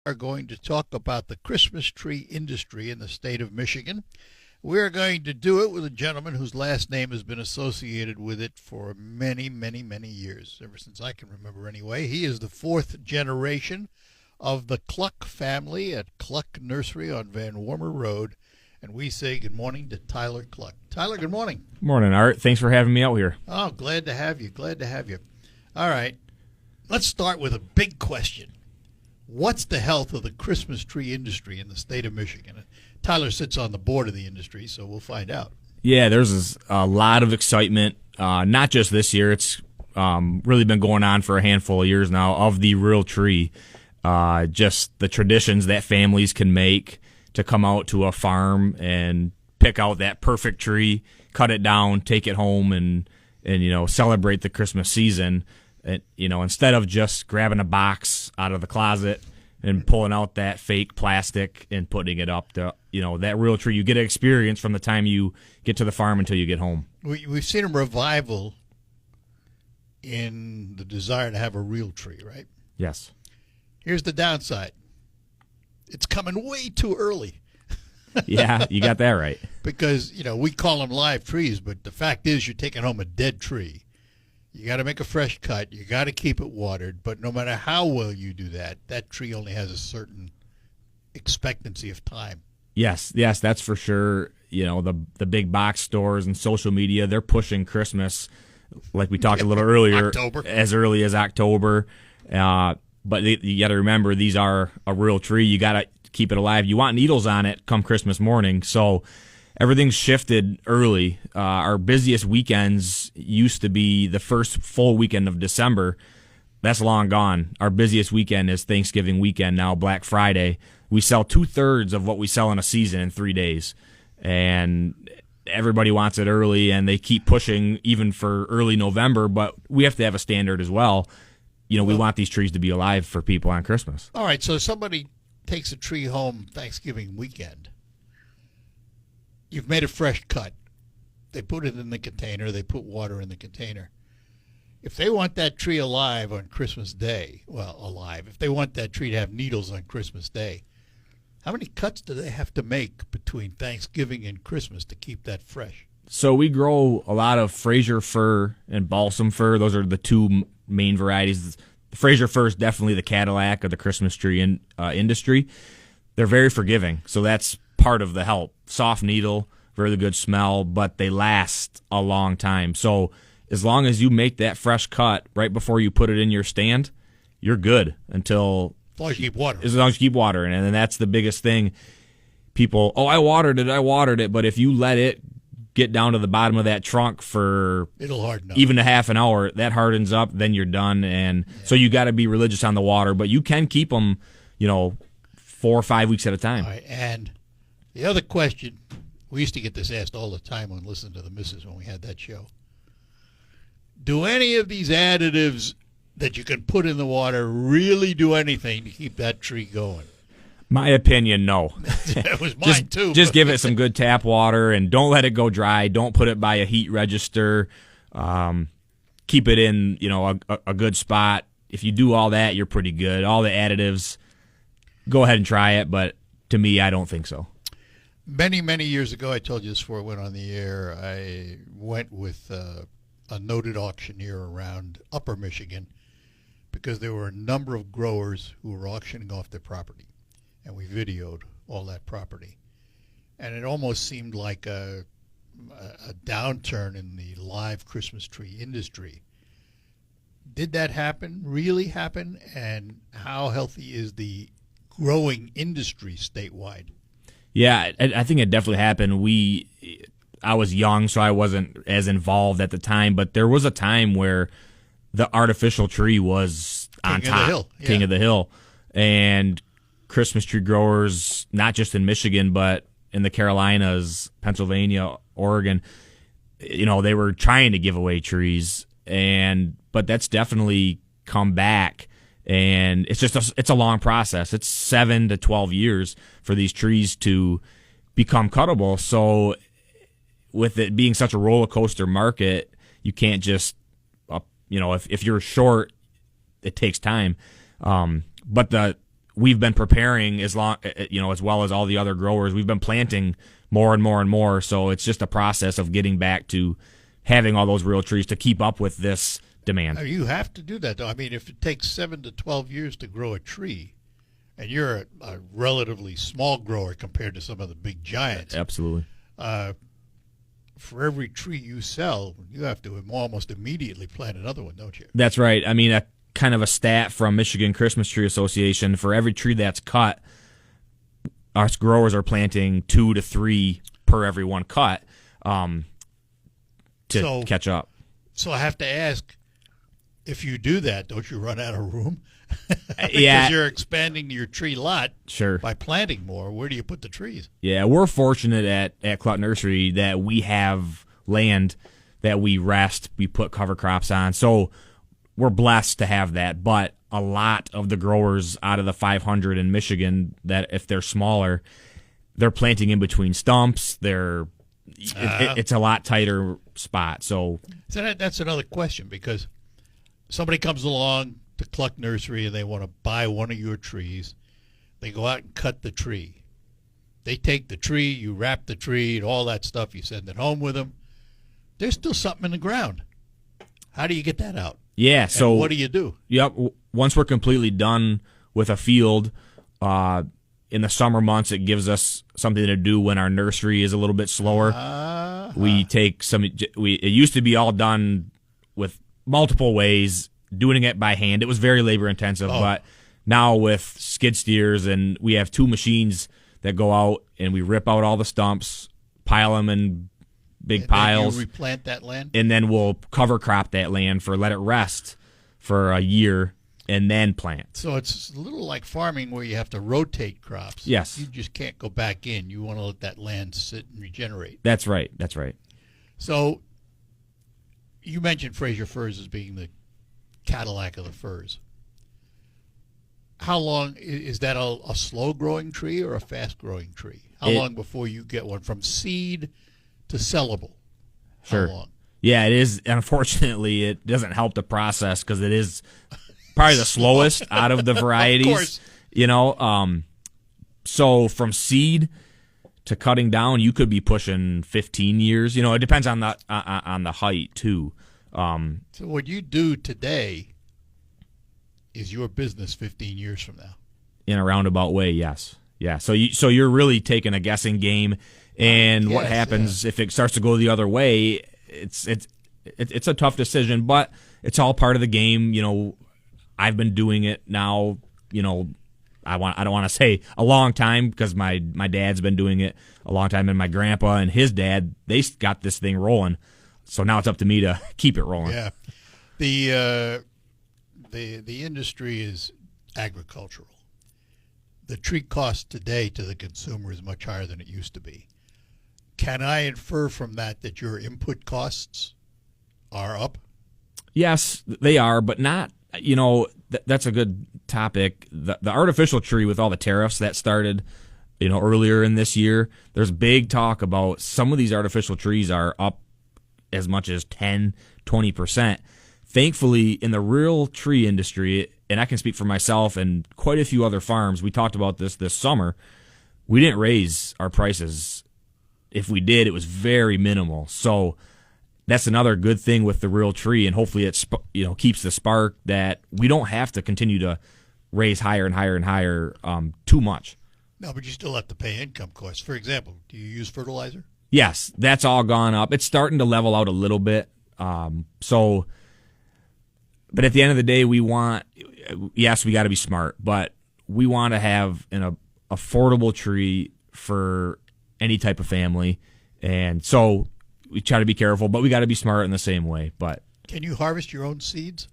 Are going to talk about the Christmas tree industry in the state of Michigan. We're going to do it with a gentleman whose last name has been associated with it for many, many, many years, ever since I can remember anyway. He is the fourth generation of the Cluck family at Cluck Nursery on Van Warmer Road, and we say good morning to Tyler Cluck. Tyler, good morning. Morning, Art. Thanks for having me out here. Oh, glad to have you. Glad to have you. All right, let's start with a big question. What's the health of the Christmas tree industry in the state of Michigan? Tyler sits on the board of the industry, so we'll find out. Yeah, there's a lot of excitement, not just this year. It's really been going on for a handful of years now of the real tree. Just the traditions that families can make to come out to a farm and pick out that perfect tree, cut it down, take it home, and celebrate the Christmas season. And, instead of just grabbing a box out of the closet and pulling out that fake plastic and putting it up to, that real tree, you get an experience from the time you get to the farm until you get home. We've seen a revival in the desire to have a real tree, right? Yes. Here's the downside. It's coming way too early. Yeah, you got that right. Because, we call them live trees, but the fact is you're taking home a dead tree. You got to make a fresh cut. You got to keep it watered. But no matter how well you do that, that tree only has a certain expectancy of time. Yes, that's for sure. The big box stores and social media, they're pushing Christmas, like we talked a little earlier, October. As early as October. But you got to remember, these are a real tree. You got to keep it alive. You want needles on it come Christmas morning. So everything's shifted early. Our busiest weekends used to be the first full weekend of December. That's long gone. Our busiest weekend is Thanksgiving weekend now, Black Friday. We sell 2/3 of what we sell in a season in 3 days. And everybody wants it early, and they keep pushing even for early November, but we have to have a standard as well. We want these trees to be alive for people on Christmas. All right, so somebody takes a tree home Thanksgiving weekend. You've made a fresh cut. They put it in the container. They put water in the container. If they want that tree alive on Christmas Day, if they want that tree to have needles on Christmas Day, how many cuts do they have to make between Thanksgiving and Christmas to keep that fresh? So we grow a lot of Fraser fir and balsam fir. Those are the two main varieties. The Fraser fir is definitely the Cadillac of the Christmas tree industry. They're very forgiving, so that's part of the help. Soft needle, very good smell, but they last a long time. So as long as you make that fresh cut right before you put it in your stand, you're good until as long as you keep watering. As long as you keep watering, and then that's the biggest thing. People, I watered it, but if you let it get down to the bottom of that trunk for it'll harden up. Even a half an hour, that hardens up, then you're done. And so you got to be religious on the water, but you can keep them, 4 or 5 weeks at a time. All right, and the other question, we used to get this asked all the time when listening to the missus when we had that show. Do any of these additives that you can put in the water really do anything to keep that tree going? My opinion, no. That was mine too. Just give it some good tap water and don't let it go dry. Don't put it by a heat register. Keep it in, a good spot. If you do all that, you're pretty good. All the additives, go ahead and try it, but to me, I don't think so. Many, many years ago, I told you this before it went on the air, I went with a noted auctioneer around Upper Michigan because there were a number of growers who were auctioning off their property, and we videoed all that property. And it almost seemed like a downturn in the live Christmas tree industry. Did that happen, really happen? And how healthy is the growing industry statewide? Yeah, I think it definitely happened. I was young, so I wasn't as involved at the time, but there was a time where the artificial tree was on top, King of the hill. Yeah. King of the hill. And Christmas tree growers, not just in Michigan, but in the Carolinas, Pennsylvania, Oregon, they were trying to give away trees, but that's definitely come back. And it's a long process. It's 7 to 12 years for these trees to become cuttable. So with it being such a roller coaster market, you can't just, if you're short, it takes time. But we've been preparing as long, as well as all the other growers. We've been planting more and more and more. So it's just a process of getting back to having all those real trees to keep up with this demand. You have to do that, though. I mean, if it takes 7 to 12 years to grow a tree, and you're a relatively small grower compared to some of the big giants, Absolutely. For every tree you sell, you have to almost immediately plant another one, don't you? That's right. I mean, a kind of a stat from Michigan Christmas Tree Association: for every tree that's cut, us growers are planting 2 to 3 per every one cut to catch up. So I have to ask, if you do that, don't you run out of room? Because Yeah. you're expanding your tree lot Sure. by planting more. Where do you put the trees? Yeah, we're fortunate at Cluck Nursery that we have land that we put cover crops on. So we're blessed to have that. But a lot of the growers out of the 500 in Michigan, that if they're smaller, they're planting in between stumps. It's a lot tighter spot. So That's another question, because somebody comes along to Cluck Nursery and they want to buy one of your trees. They go out and cut the tree. They take the tree, you wrap the tree and all that stuff, you send it home with them. There's still something in the ground. How do you get that out? yeah. So And what do you do? Yep. Once we're completely done with a field, in the summer months, it gives us something to do when our nursery is a little bit slower. We take it used to be all done with multiple ways, doing it by hand. It was very labor intensive, but now with skid steers, and we have 2 machines that go out and we rip out all the stumps, pile them in big piles. Then you replant that land? And then we'll cover crop that land let it rest for a year and then plant. So it's a little like farming where you have to rotate crops. Yes. You just can't go back in. You want to let that land sit and regenerate. That's right. So you mentioned Fraser firs as being the Cadillac of the firs. How long is that a slow growing tree or a fast growing tree? How long before you get one from seed to sellable? Sure. How long? Yeah, it is. Unfortunately, it doesn't help the process because it is probably the slowest out of the varieties. Of course. So from seed to cutting down, you could be pushing 15 years. It depends on the height too. So what you do today is your business 15 years from now. In a roundabout way, yes. Yeah. So you're really taking a guessing game, and what happens if it starts to go the other way? It's a tough decision, but it's all part of the game. I've been doing it now. I don't want to say a long time, because my dad's been doing it a long time, and my grandpa and his dad, they got this thing rolling. So now it's up to me to keep it rolling. Yeah. The industry is agricultural. The tree cost today to the consumer is much higher than it used to be. Can I infer from that your input costs are up? Yes, they are, but not, that's a good topic. The artificial tree, with all the tariffs that started, earlier in this year, there's big talk about some of these artificial trees are up as much as 10, 20%. Thankfully, in the real tree industry, and I can speak for myself and quite a few other farms, we talked about this summer, we didn't raise our prices. If we did, it was very minimal. So that's another good thing with the real tree, and hopefully it keeps the spark that we don't have to continue to raise higher and higher and higher too much. No, but you still have to pay income costs. For example, do you use fertilizer? Yes, that's all gone up. It's starting to level out a little bit. But at the end of the day, we got to be smart, but we want to have an affordable tree for any type of family. And so we try to be careful, but we got to be smart in the same way. But can you harvest your own seeds?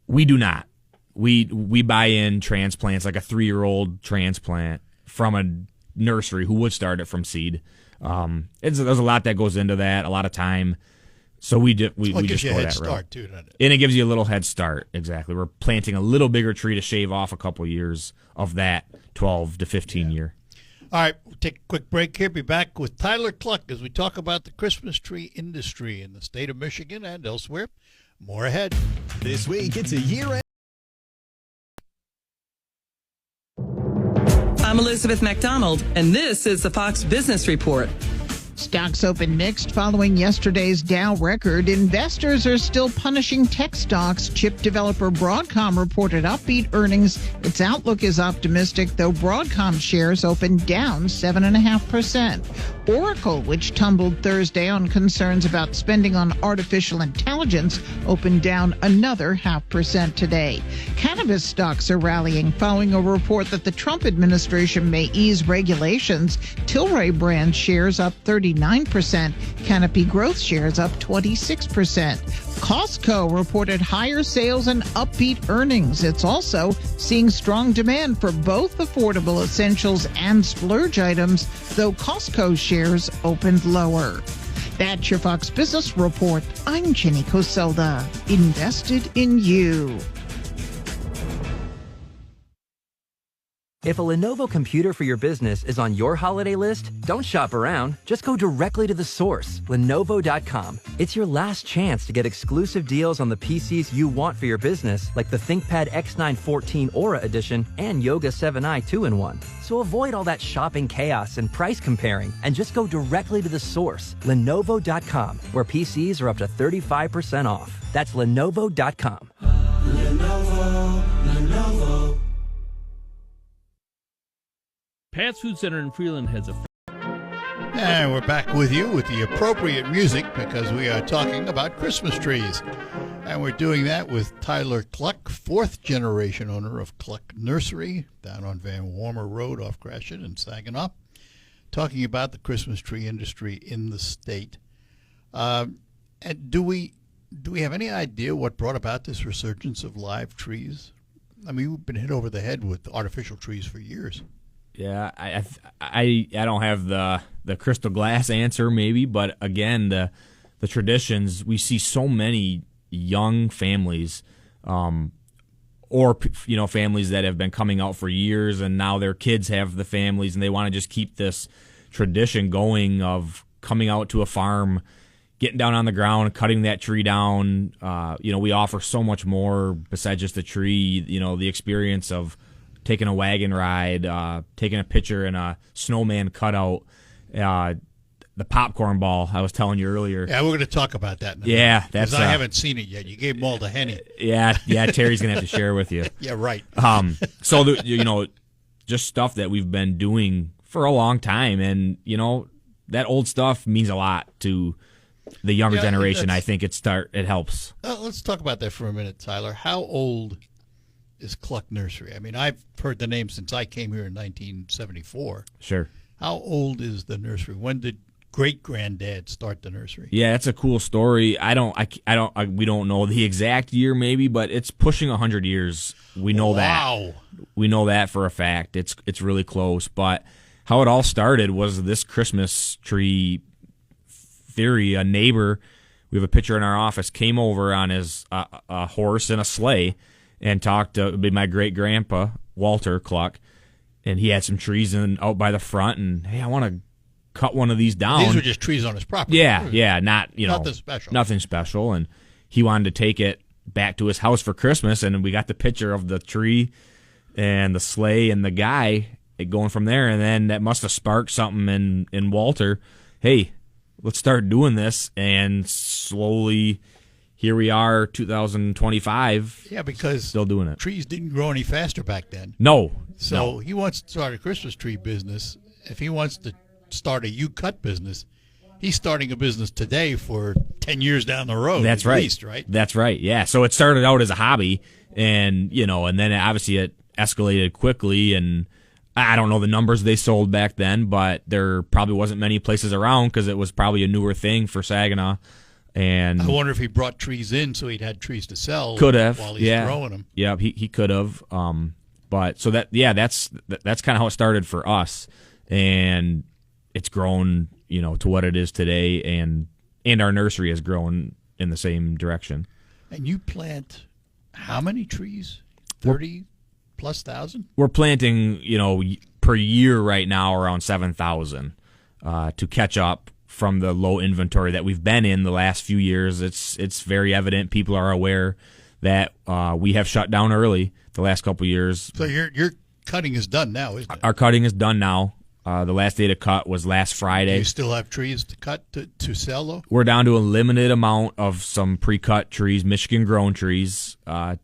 We do not. We buy in transplants, like a 3-year-old transplant from a nursery who would start it from seed. There's a lot that goes into that, a lot of time. So we just go that route. It gives you a head start too, doesn't it? And it gives you a little head start. Exactly. We're planting a little bigger tree to shave off a couple years of that 12 to 15 year. All right, we'll take a quick break here. Be back with Tyler Cluck as we talk about the Christmas tree industry in the state of Michigan and elsewhere. More ahead. This week, it's a year-end. I'm Elizabeth McDonald, and this is the Fox Business Report. Stocks open mixed following yesterday's Dow record. Investors are still punishing tech stocks. Chip developer Broadcom reported upbeat earnings. Its outlook is optimistic, though Broadcom shares opened down 7.5%. Oracle, which tumbled Thursday on concerns about spending on artificial intelligence, opened down another 0.5% today. Cannabis stocks are rallying following a report that the Trump administration may ease regulations. Tilray brand shares up 39%. Canopy Growth shares up 26%. Costco reported higher sales and upbeat earnings. It's also seeing strong demand for both affordable essentials and splurge items, though Costco shares opened lower. That's your Fox Business Report. I'm Jenny Coselda. Invested in you. If a Lenovo computer for your business is on your holiday list, don't shop around. Just go directly to the source, Lenovo.com. It's your last chance to get exclusive deals on the PCs you want for your business, like the ThinkPad X9 14 Aura Edition and Yoga 7i 2-in-1. So avoid all that shopping chaos and price comparing, and just go directly to the source, Lenovo.com, where PCs are up to 35% off. That's Lenovo.com. Lenovo. Pat's Food Center in Freeland has a... And we're back with you with the appropriate music because we are talking about Christmas trees. And we're doing that with Tyler Cluck, fourth generation owner of Cluck Nursery down on Van Warmer Road off Gratiot in Saginaw, talking about the Christmas tree industry in the state. And do we have any idea what brought about this resurgence of live trees? I mean, we've been hit over the head with artificial trees for years. Yeah, I don't have the crystal glass answer maybe, but again, the traditions, we see so many young families, or families that have been coming out for years, and now their kids have the families, and they want to just keep this tradition going of coming out to a farm, getting down on the ground, cutting that tree down. We offer so much more besides just the tree. The experience of taking a wagon ride, taking a picture in a snowman cutout, the popcorn ball I was telling you earlier. Yeah, we're going to talk about that in a minute. Because I haven't seen it yet. You gave them all to Henny. Yeah, Terry's going to have to share with you. Yeah, right. So, just stuff that we've been doing for a long time. And, that old stuff means a lot to the younger generation. I think it helps. Let's talk about that for a minute, Tyler. How old is Cluck Nursery? I mean, I've heard the name since I came here in 1974. Sure. How old is the nursery? When did great-granddad start the nursery? Yeah, it's a cool story. We don't know the exact year maybe, but it's pushing 100 years. We know that. Wow. We know that for a fact. It's really close. But how it all started was this Christmas tree theory. A neighbor, we have a picture in our office, came over on his a horse and a sleigh and talked to my great-grandpa, Walter Cluck, and he had some trees out by the front, and, hey, I want to cut one of these down. These were just trees on his property. Yeah, nothing special. Nothing special, and he wanted to take it back to his house for Christmas, and we got the picture of the tree and the sleigh and the guy going from there, and then that must have sparked something in Walter. Hey, let's start doing this, and slowly here we are, 2025. Yeah, because still doing it. Trees didn't grow any faster back then. No. So he wants to start a Christmas tree business. If he wants to start a U-cut business, he's starting a business today for 10 years down the road. That's right. Least, right? That's right. Yeah. So it started out as a hobby, and then obviously it escalated quickly, and I don't know the numbers they sold back then, but there probably wasn't many places around because it was probably a newer thing for Saginaw. And I wonder if he brought trees in so he'd had trees to sell. Could have, while he's growing them. Yeah, he could have. But so that's kind of how it started for us, and it's grown, to what it is today, and our nursery has grown in the same direction. And you plant how many trees? 30+ thousand? We're planting, per year right now around 7,000 to catch up from the low inventory that we've been in the last few years. It's very evident. People are aware that we have shut down early the last couple of years. So you're cutting is done now, isn't it? Our cutting is done now. The last day to cut was last Do Friday. you still have trees to cut to sell, though? We're down to a limited amount of some pre-cut trees, Michigan-grown trees.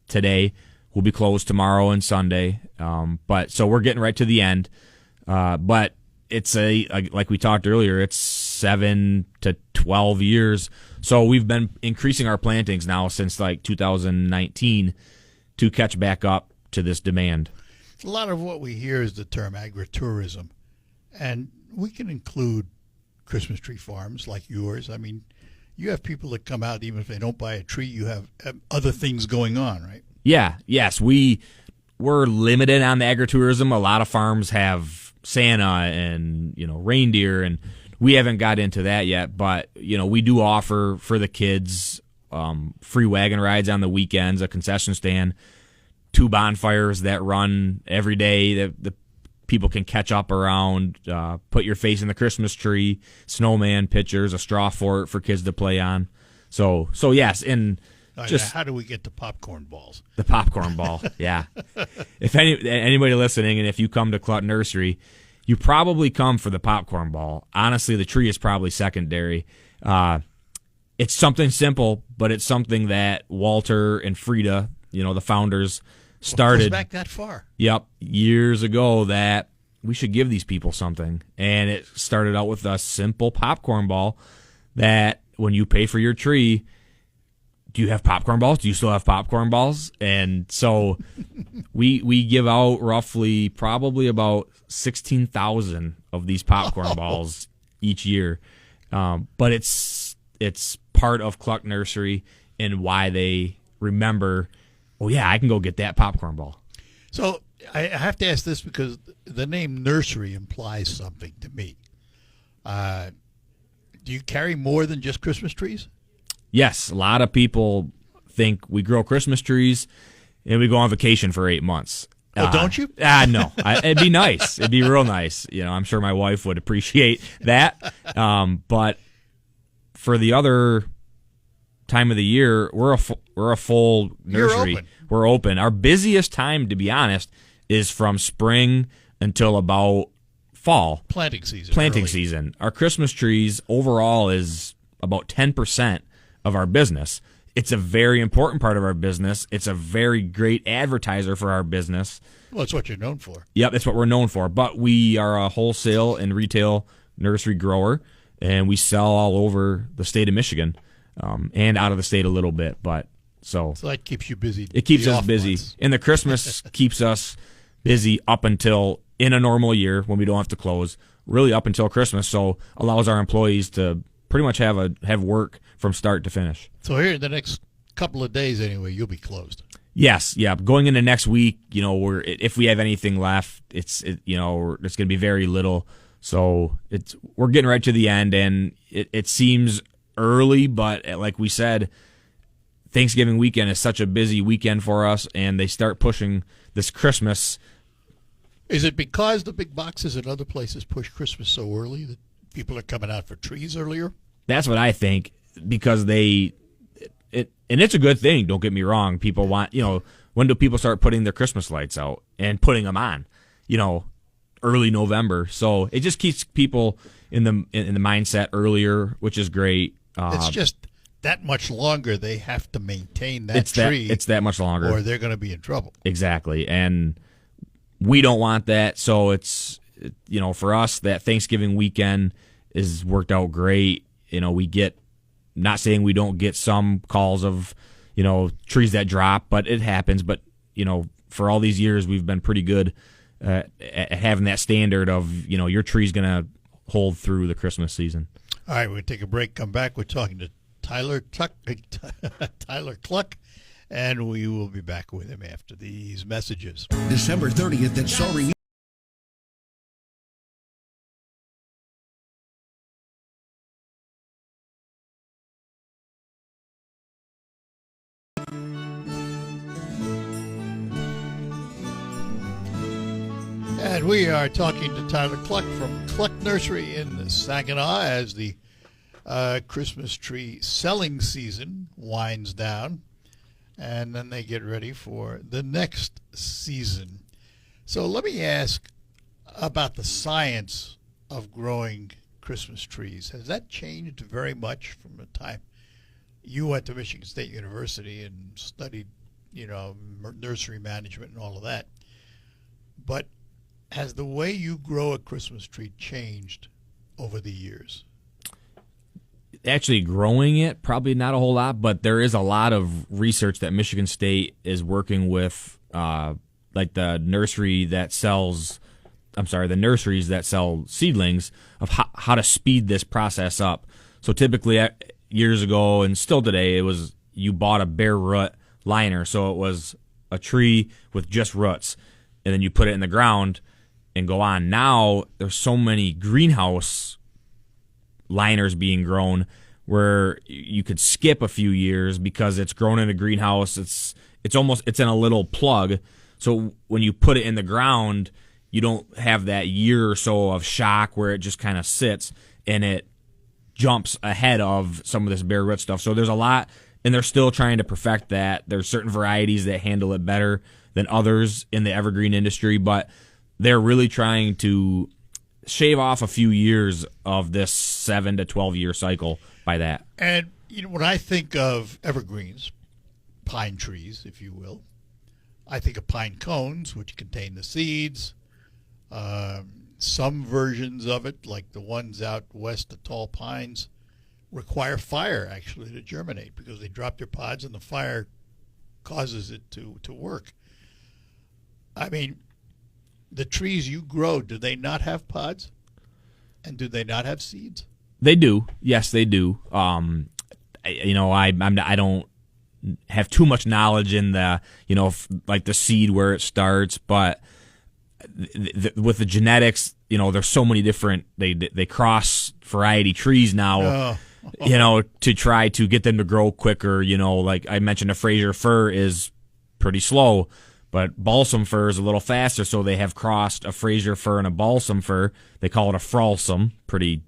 Today will be closed tomorrow and Sunday. But so we're getting right to the end. But it's like we talked earlier, it's 7 to 12 years. So we've been increasing our plantings now since like 2019 to catch back up to this demand. A lot of what we hear is the term agritourism, and we can include Christmas tree farms like yours. I mean, you have people that come out even if they don't buy a tree. You have other things going on, right? Yeah, yes, we're limited on the agritourism. A lot of farms have Santa and reindeer, and we haven't got into that yet. But we do offer for the kids free wagon rides on the weekends, a concession stand, 2 bonfires that run every day that the people can catch up around, put your face in the Christmas tree, snowman pictures, a straw fort for kids to play on. So yes, and just how do we get the popcorn balls? the popcorn ball, yeah. If anybody listening, and if you come to Cluck Nursery, you probably come for the popcorn ball. Honestly, the tree is probably secondary. It's something simple, but it's something that Walter and Frida, the founders, started. Goes back that far. Yep, years ago, that we should give these people something. And it started out with a simple popcorn ball that when you pay for your tree, do you have popcorn balls? Do you still have popcorn balls? And so we give out probably about 16,000 of these popcorn balls each year. But it's part of Cluck Nursery and why they remember, oh, yeah, I can go get that popcorn ball. So I have to ask this because the name nursery implies something to me. Do you carry more than just Christmas trees? Yes, a lot of people think we grow Christmas trees and we go on vacation for 8 months. Oh, don't you? No. It'd be nice. It'd be real nice. I'm sure my wife would appreciate that. But for the other time of the year, we're a full nursery. You're open. We're open. Our busiest time, to be honest, is from spring until about fall. Planting season. Season. Our Christmas trees overall is about 10% of our business. It's a very important part of our business. It's a very great advertiser for our business. Well, it's what you're known for. Yep, that's what we're known for. But we are a wholesale and retail nursery grower, and we sell all over the state of Michigan and out of the state a little bit. But so that keeps you busy. It keeps us busy. Months. And the Christmas keeps us busy up until in a normal year when we don't have to close, really up until Christmas. So allows our employees to pretty much have work from start to finish. So here in the next couple of days anyway, you'll be closed. Yes, yeah. Going into next week, if we have anything left, it's going to be very little. So we're getting right to the end, and it seems early, but like we said, Thanksgiving weekend is such a busy weekend for us, and they start pushing this Christmas. Is it because the big boxes and other places push Christmas so early that people are coming out for trees earlier? That's what I think, because and it's a good thing, don't get me wrong. People want, when do people start putting their Christmas lights out and putting them on? Early November. So it just keeps people in the mindset earlier, which is great. It's just that much longer they have to maintain that tree. It's that much longer. Or they're going to be in trouble. Exactly. And we don't want that. So it's, for us, that Thanksgiving weekend is worked out great. We get, not saying we don't get some calls of, trees that drop, but it happens. But, for all these years, we've been pretty good at having that standard of, your tree's going to hold through the Christmas season. All right, we'll take a break, come back. We're talking to Tyler Cluck, and we will be back with him after these messages. December 30th at Soaring. And we are talking to Tyler Cluck from Cluck Nursery in Saginaw as the Christmas tree selling season winds down, and then they get ready for the next season. So let me ask about the science of growing Christmas trees. Has that changed very much from the time you went to Michigan State University and studied, nursery management and all of that? But has the way you grow a Christmas tree changed over the years? Actually, growing it, probably not a whole lot, but there is a lot of research that Michigan State is working with, like the nurseries that sell seedlings, of how to speed this process up. So typically, years ago and still today, it was you bought a bare root liner, so it was a tree with just roots, and then you put it in the ground and go on. Now there's so many greenhouse liners being grown where you could skip a few years because it's grown in a greenhouse. It's in a little plug, so when you put it in the ground, you don't have that year or so of shock where it just kind of sits and it jumps ahead of some of this bare root stuff. So there's a lot, and they're still trying to perfect that. There's certain varieties that handle it better than others in the evergreen industry, but they're really trying to shave off a few years of this 7 to 12 year cycle by that. And when I think of evergreens, pine trees, if you will, I think of pine cones, which contain the seeds. Some versions of it, like the ones out west, the tall pines, require fire actually to germinate because they drop their pods and the fire causes it to work. I mean, the trees you grow, do they not have pods? And do they not have seeds? They do. Yes, they do. I don't have too much knowledge in the, like the seed where it starts, but with the genetics, there's so many different, they cross variety trees now, to try to get them to grow quicker. Like I mentioned, a Fraser fir is pretty slow, but balsam fir is a little faster, so they have crossed a Fraser fir and a balsam fir. They call it a fralsum, pretty,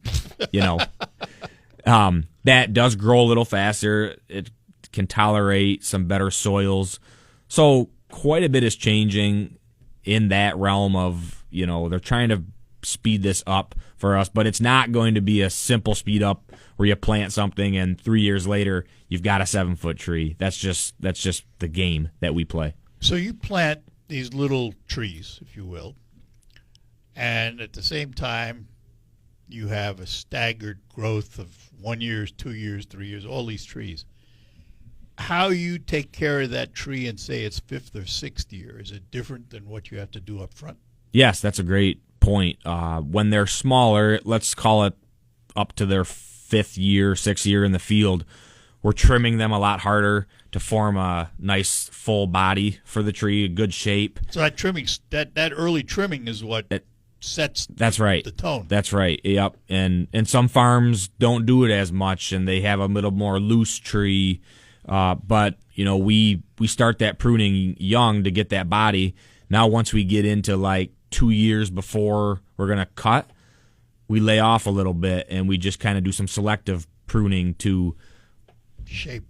that does grow a little faster. It can tolerate some better soils. So quite a bit is changing in that realm of, they're trying to speed this up for us, but it's not going to be a simple speed up where you plant something and 3 years later you've got a 7-foot tree. That's just the game that we play. So you plant these little trees, if you will, and at the same time you have a staggered growth of 1 year, 2 years, 3 years, all these trees. How you take care of that tree and say it's 5th or 6th year, is it different than what you have to do up front? Yes, that's a great point. When they're smaller, let's call it up to their 5th year, 6th year in the field, we're trimming them a lot harder to form a nice full body for the tree, a good shape. So that trimming, that early trimming is what sets that's right. the tone. That's right. Yep. And some farms don't do it as much, and they have a little more loose tree. But we start that pruning young to get that body. Now once we get into like 2 years before we're gonna cut, we lay off a little bit and we just kind of do some selective pruning to shape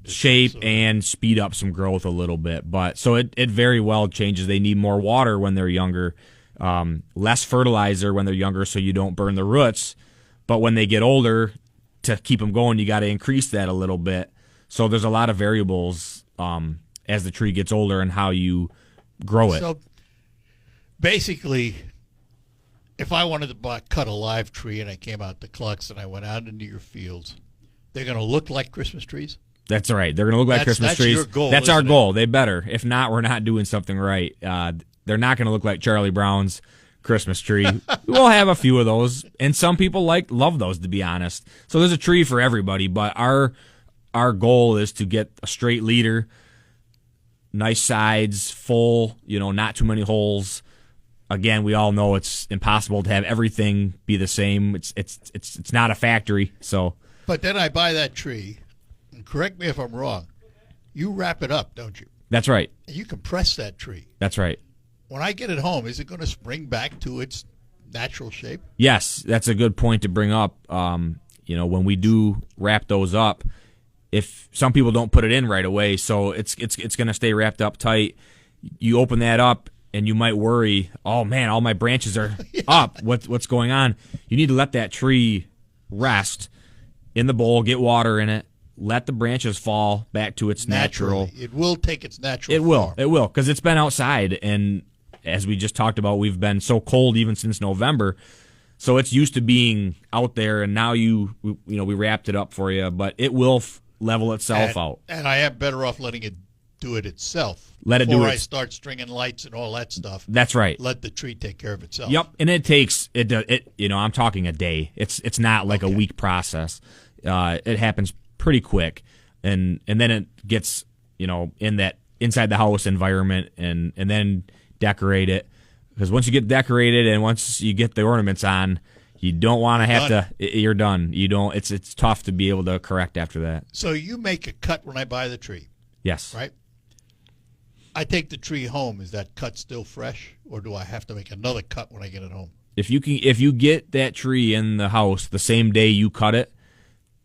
and speed up some growth a little bit. But so it very well changes. They need more water when they're younger, less fertilizer when they're younger, so you don't burn the roots. But when they get older, to keep them going, you got to increase that a little bit. So there's a lot of variables as the tree gets older and how you grow it. So basically, if I wanted to cut a live tree and I came out to Clucks and I went out into your fields, they're going to look like Christmas trees? That's right. They're going to look like Christmas trees. Your goal, that's our isn't goal. They better. If not, we're not doing something right. They're not going to look like Charlie Brown's Christmas tree. We'll have a few of those, and some people love those, to be honest. So there's a tree for everybody, but our goal is to get a straight leader, nice sides, full, not too many holes. Again, we all know it's impossible to have everything be the same. It's not a factory. So, but then I buy that tree, and correct me if I'm wrong, you wrap it up, don't you? That's right. And you compress that tree. That's right. When I get it home, is it going to spring back to its natural shape? Yes, that's a good point to bring up. When we do wrap those up, if some people don't put it in right away, so it's going to stay wrapped up tight. You open that up, and you might worry, oh man, all my branches are up. What's going on? You need to let that tree rest in the bowl, get water in it, let the branches fall back to its natural. It will take its natural It will. form. It will, because it's been outside, and as we just talked about, we've been so cold even since November. So it's used to being out there, and now we wrapped it up for you, but it will level itself out. And I am better off letting it do it itself. Let it do Before it. I start stringing lights and all that stuff. That's right. Let the tree take care of itself. Yep, and it takes it. I'm talking a day. It's not like a week process. It happens pretty quick, and then it gets in that inside the house environment, and then decorate it. Because once you get decorated and once you get the ornaments on, you don't want to have to. You're done. You don't. It's tough to be able to correct after that. So you make a cut when I buy the tree, Yes. right? I take the tree home. Is that cut still fresh, or do I have to make another cut when I get it home? If you get that tree in the house the same day you cut it,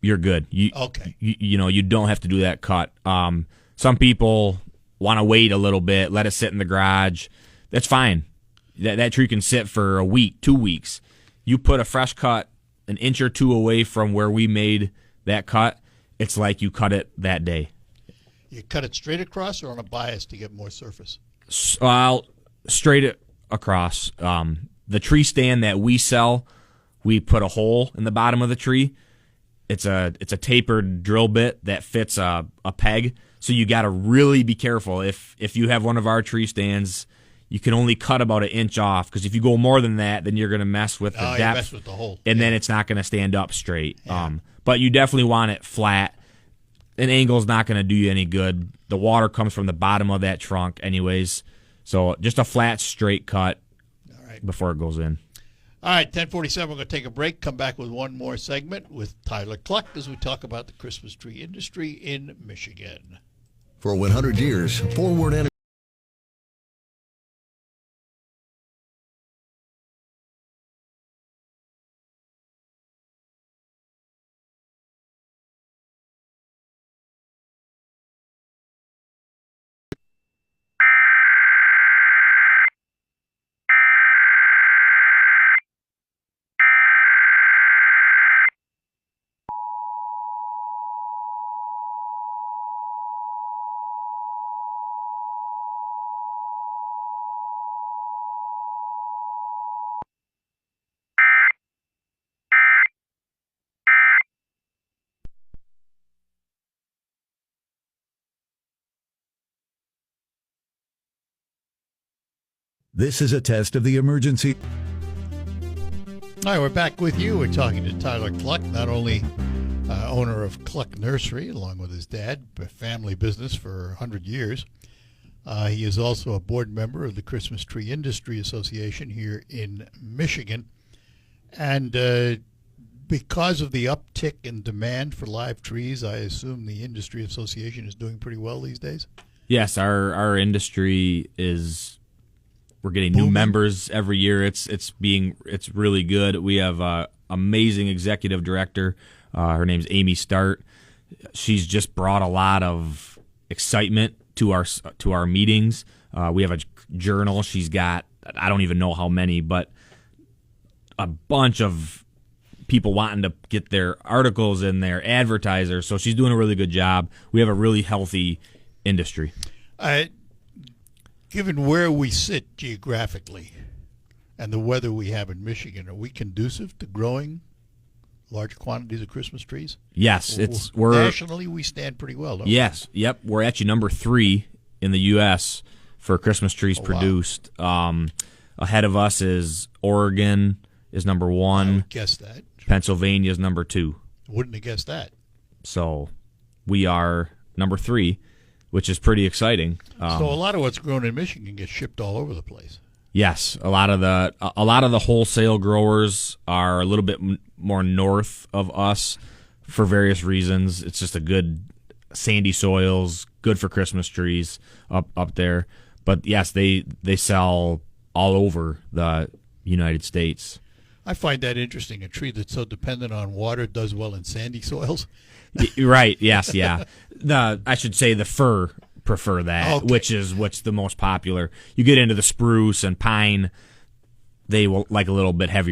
you're good. Okay. You don't have to do that cut. Some people want to wait a little bit, let it sit in the garage. That's fine. That tree can sit for a week, 2 weeks. You put a fresh cut an inch or two away from where we made that cut, it's like you cut it that day. You cut it straight across or on a bias to get more surface? Straight across. The tree stand that we sell, we put a hole in the bottom of the tree. It's a tapered drill bit that fits a peg. So you got to really be careful. If you have one of our tree stands, you can only cut about an inch off, because if you go more than that, then you're going to mess with the depth. You mess with the hole. And then it's not going to stand up straight. Yeah. But you definitely want it flat. An angle's not going to do you any good. The water comes from the bottom of that trunk anyways. So just a flat, straight cut before it goes in. All right, 10:47, we're going to take a break, come back with one more segment with Tyler Cluck as we talk about the Christmas tree industry in Michigan. For 100 years, Forward Energy. This is a test of the emergency. All right, we're back with you. We're talking to Tyler Cluck, not only owner of Cluck Nursery, along with his dad, a family business for 100 years. He is also a board member of the Christmas Tree Industry Association here in Michigan. And because of the uptick in demand for live trees, I assume the Industry Association is doing pretty well these days? Yes, our industry is... We're getting new members every year. It's really good. We have an amazing executive director. Her name's Amy Start. She's just brought a lot of excitement to our meetings. We have a journal. She's got, I don't even know how many, but a bunch of people wanting to get their articles in there, advertisers. So she's doing a really good job. We have a really healthy industry. Given where we sit geographically and the weather we have in Michigan, are we conducive to growing large quantities of Christmas trees? Yes, we're nationally we stand pretty well, don't we? Yes, yep. We're actually number 3 in the U.S. for Christmas trees produced. Wow. Ahead of us is Oregon is number 1. I would guess that. Pennsylvania is number 2. Wouldn't have guessed that. So we are number 3, which is pretty exciting. So a lot of what's grown in Michigan gets shipped all over the place. Yes, a lot of the wholesale growers are a little bit more north of us for various reasons. It's just a good sandy soils, good for Christmas trees up there. But yes, they sell all over the United States. I find that interesting. A tree that's so dependent on water does well in sandy soils. Right. Yes. Yeah. I should say the fir prefer that, Okay. which is what's the most popular. You get into the spruce and pine, they will like a little bit heavier